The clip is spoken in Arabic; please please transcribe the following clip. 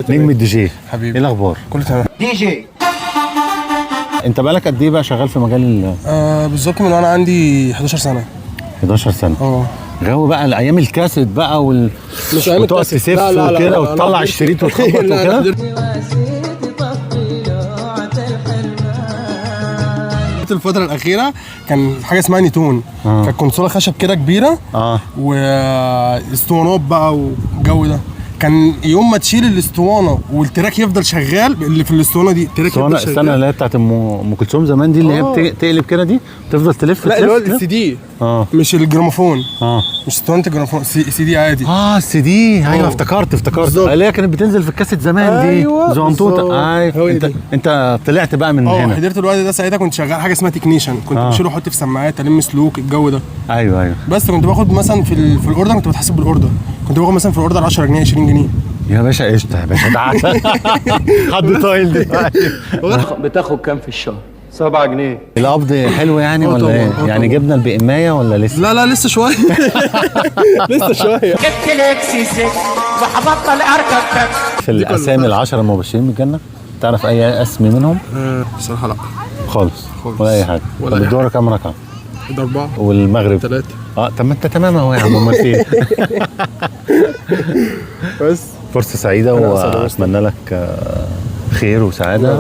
نجم الدي جي حبيبي. ايه الاخبار؟ كله تمام. دي جي. انت بقالك قد ايه بقى شغال في مجال بالظبط من وانا عندي 11 سنه. 11 سنه. جو بقى الايام الكاسيت بقى مش ايام وتقعد الكاسيت. تسف لا وكده وتطلع الشريط وتخبط وكده. الفترة الأخيرة كان حاجة اسمها نيتون. كانت كونسولة خشب كده كبيرة. واسطوانات بقى والجو ده. كان يوم ما تشيل الاسطوانة والتراك يفضل شغال، اللي في الاسطوانة دي التراك يفضل شغال. السنة اللي هي بتاعت ام كلثوم زمان دي، اللي هي بتقلب كده دي تفضل تلف. لا اللي هو السي دي. مش الجراموفون. مش اسطوانة الجراموفون، سي دي عادي. السي دي. ايوه افتكرت اللي هي كانت بتنزل في الكاسيت زمان دي. أيوة زونتوطة. ايوه انت طلعت بقى من هنا. حضرت الوقت ده. ساعتها كنت شغال حاجة اسمها تكنيشن. كنت بشيل واحط في سماعات، الم سلوك، الجو ده. ايوه بس كنت باخد مثلا في الاوردر، كنت بتحسب بالاوردر. كنت باخد مثلا في الاوردر 10 جنيه 20 جنيه. يا باشا قشطه يا باشا. تعالى حد طايل دلوقتي. بتاخد كام في الشهر؟ 7 جنيه. القبض حلو يعني ولا ايه؟ يعني جبنا البقمايه ولا لسه؟ لا لسه شويه. لسه شويه. جبت لك سيسك وهبطل اركب. في الاسامي ال10 المبشرين بالجنه تعرف اي اسم منهم؟ بصراحه لا خالص ولا اي حاجه. طب الدوره كام رقم؟ ده 4 والمغرب 3. طب ما انت تمام اهو يا عم. امال في ايه؟ بس فرصه سعيده واتمنى لك خير وسعاده.